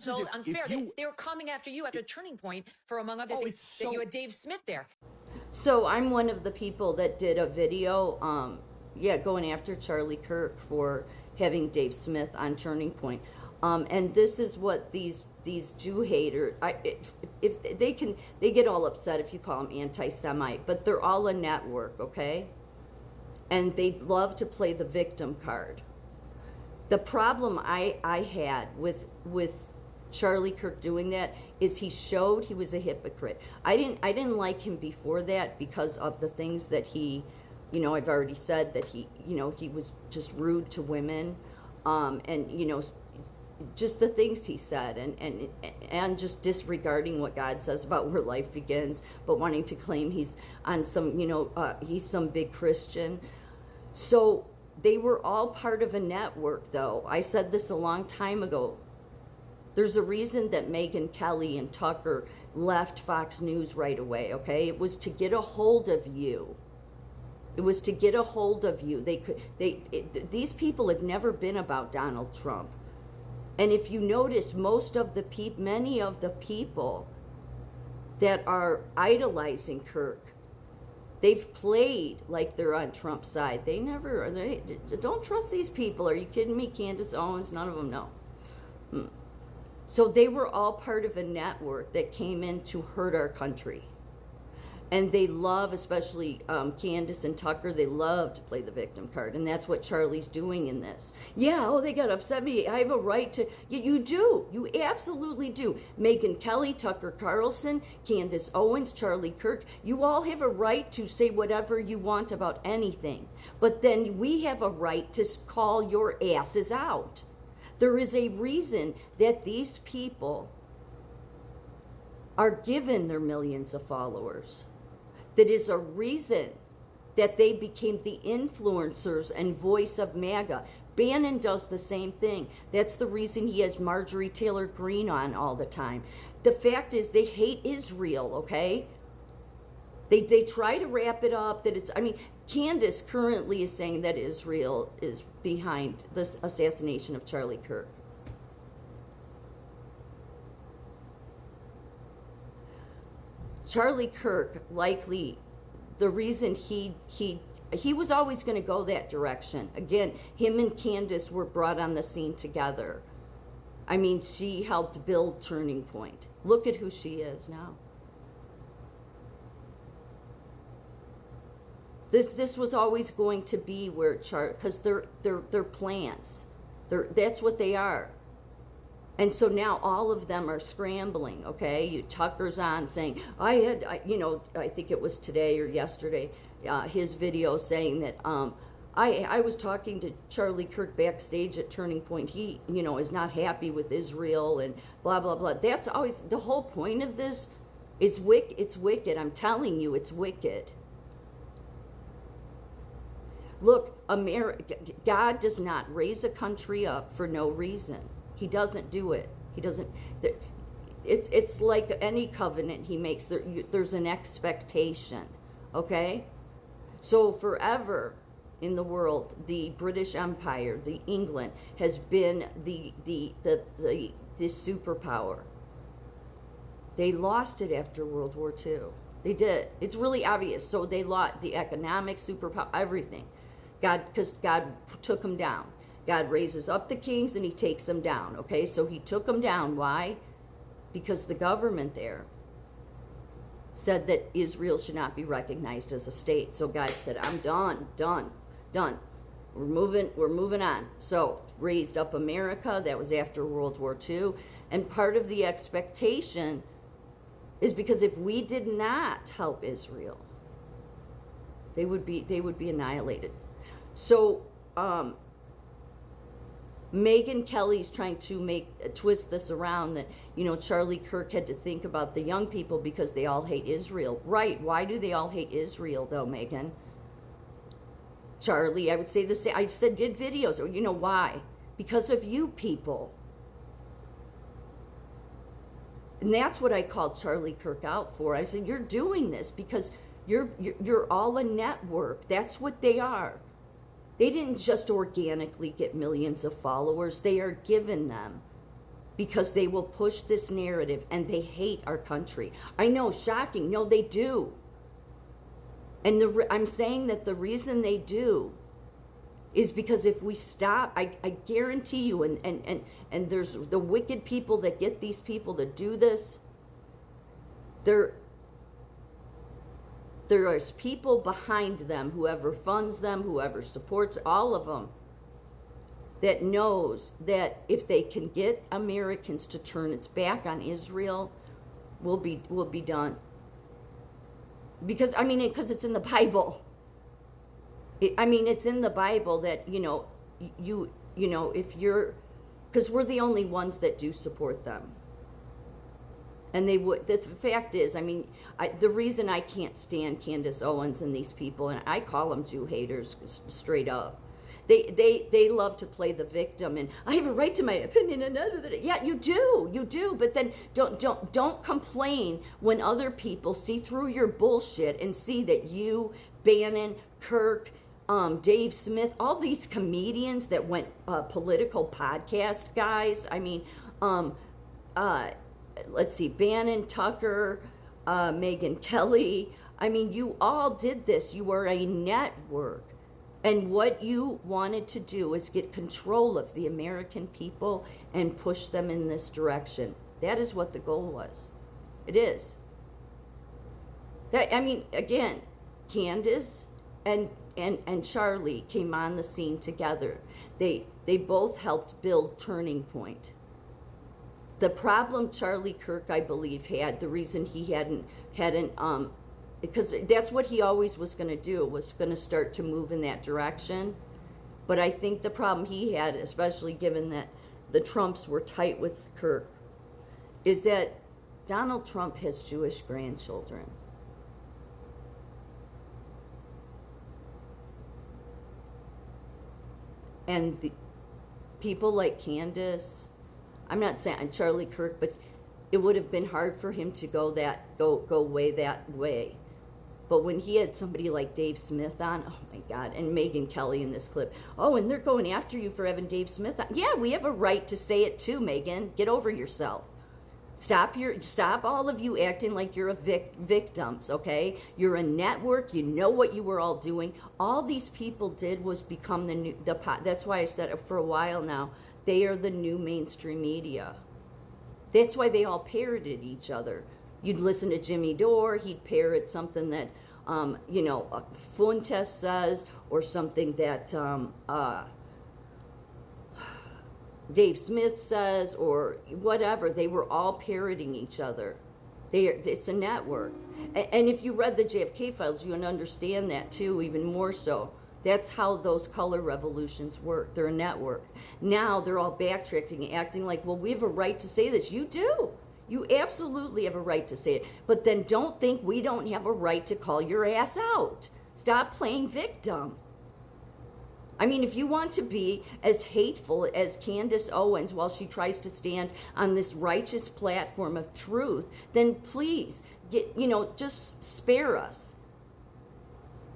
so unfair. They were coming after you after Turning Point for, among other things, that you had Dave Smith there. So I'm one of the people that did a video, going after Charlie Kirk for having Dave Smith on Turning Point. And this is what these Jew haters, if they get all upset if you call them anti-Semite, but they're all a network, okay? And they love to play the victim card. The problem I had with Charlie Kirk doing that is he showed he was a hypocrite. I didn't like him before that because of the things that he, I've already said that he was just rude to women, and just the things he said, and just disregarding what God says about where life begins, but wanting to claim he's on some, he's some big Christian. So they were all part of a network, though. I said this a long time ago. There's a reason that Megyn Kelly and Tucker left Fox News right away, okay? It was to get a hold of you. It was to get a hold of you. These people have never been about Donald Trump. And if you notice, many of the people that are idolizing Kirk, they've played like they're on Trump's side. They don't trust these people. Are you kidding me? Candace Owens, none of them know. So they were all part of a network that came in to hurt our country. And they love, especially Candace and Tucker, they love to play the victim card. And that's what Charlie's doing in this. Yeah, they got upset me. I have a right to... You do. You absolutely do. Megyn Kelly, Tucker Carlson, Candace Owens, Charlie Kirk, you all have a right to say whatever you want about anything. But then we have a right to call your asses out. There is a reason that these people are given their millions of followers. That is a reason that they became the influencers and voice of MAGA. Bannon does the same thing. That's the reason he has Marjorie Taylor Greene on all the time. The fact is they hate Israel, okay? They try to wrap it up that Candace currently is saying that Israel is behind this assassination of Charlie Kirk. Charlie Kirk, likely, the reason he was always going to go that direction. Again, him and Candace were brought on the scene together. She helped build Turning Point. Look at who she is now. This was always going to be where because they're plants. That's what they are. And so now all of them are scrambling, okay? Tucker's on saying, I think it was today or yesterday, his video saying that I was talking to Charlie Kirk backstage at Turning Point. He, is not happy with Israel and blah, blah, blah. That's always, the whole point of this is it's wicked. I'm telling you, it's wicked. Look, God does not raise a country up for no reason. He doesn't do it. He doesn't. It's like any covenant he makes. There's an expectation, okay? So forever in the world, the British Empire, the England, has been the superpower. They lost it after World War II. They did. It's really obvious. So they lost the economic superpower, everything. Because God took them down. God raises up the kings and he takes them down, okay? So he took them down. Why? Because the government there said that Israel should not be recognized as a state. So God said, I'm done. We're moving on. So raised up America. That was after World War II. And part of the expectation is because if we did not help Israel, they would be annihilated. So, Megyn Kelly's trying to twist this around that, Charlie Kirk had to think about the young people because they all hate Israel. Right. Why do they all hate Israel, though, Megyn? Charlie, I would say the same. I did videos. You know why? Because of you people. And that's what I called Charlie Kirk out for. I said, you're doing this because you're all a network. That's what they are. They didn't just organically get millions of followers. They are given them. because they will push this narrative and they hate our country. I know, shocking. No, they do. And I'm saying that the reason they do is because if we stop, I guarantee you, and there's the wicked people that get these people to do this, there is people behind them, whoever funds them, whoever supports, all of them, that knows that if they can get Americans to turn its back on Israel, we'll be done. Because it's in the Bible. It's in the Bible that if you're, because we're the only ones that do support them. And they would. The fact is, the reason I can't stand Candace Owens and these people, and I call them Jew haters straight up. They love to play the victim, and I have a right to my opinion. And yeah, you do. But then don't complain when other people see through your bullshit and see that you, Bannon, Kirk, Dave Smith, all these comedians that went political podcast guys. Let's see, Bannon, Tucker, Megyn Kelly. You all did this. You are a network. And what you wanted to do is get control of the American people and push them in this direction. That is what the goal was. It is. Again, Candace and Charlie came on the scene together. They both helped build Turning Point. The problem Charlie Kirk, I believe, had, the reason he hadn't because that's what he always was going to do, was going to start to move in that direction. But I think the problem he had, especially given that the Trumps were tight with Kirk, is that Donald Trump has Jewish grandchildren. And the people like Candace, I'm not saying Charlie Kirk, but it would have been hard for him to go way that way. But when he had somebody like Dave Smith on, oh my God, and Megyn Kelly in this clip, oh, and they're going after you for having Dave Smith on. Yeah, we have a right to say it too, Megyn. Get over yourself. Stop all of you acting like you're victims, okay? You're a network. You know what you were all doing. All these people did was become that's why I said it for a while now. They are the new mainstream media. That's why they all parroted each other. You'd listen to Jimmy Dore, he'd parrot something that, Fuentes says, or something that Dave Smith says, or whatever. They were all parroting each other. It's a network. And if you read the JFK files, you would understand that too, even more so. That's how those color revolutions work. They're a network. Now they're all backtracking, acting like, well, we have a right to say this. You do. You absolutely have a right to say it. But then don't think we don't have a right to call your ass out. Stop playing victim. If you want to be as hateful as Candace Owens while she tries to stand on this righteous platform of truth, then please just spare us.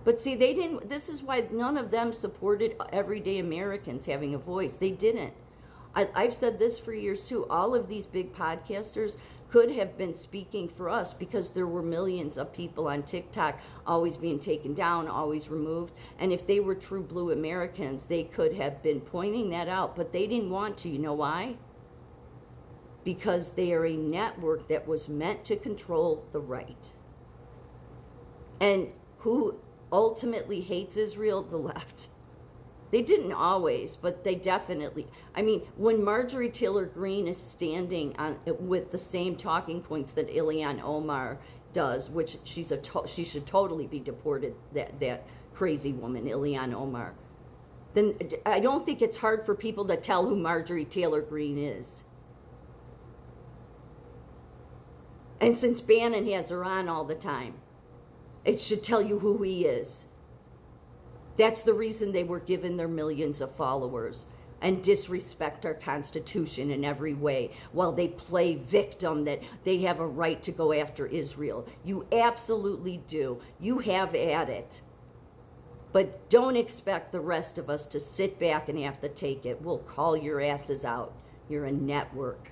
But see, they didn't. This is why none of them supported everyday Americans having a voice. They didn't. I've said this for years too. All of these big podcasters could have been speaking for us because there were millions of people on TikTok always being taken down, always removed. And if they were true blue Americans, they could have been pointing that out. But they didn't want to. You know why? Because they are a network that was meant to control the right. And who ultimately hates Israel? The left. They didn't always, but they definitely. When Marjorie Taylor Greene is standing on with the same talking points that Ilhan Omar does, which she should totally be deported. That crazy woman, Ilhan Omar. Then I don't think it's hard for people to tell who Marjorie Taylor Greene is. And since Bannon has her on all the time, it should tell you who he is. That's the reason they were given their millions of followers and disrespect our Constitution in every way while they play victim that they have a right to go after Israel. You absolutely do. You have at it. But don't expect the rest of us to sit back and have to take it. We'll call your asses out. You're a network.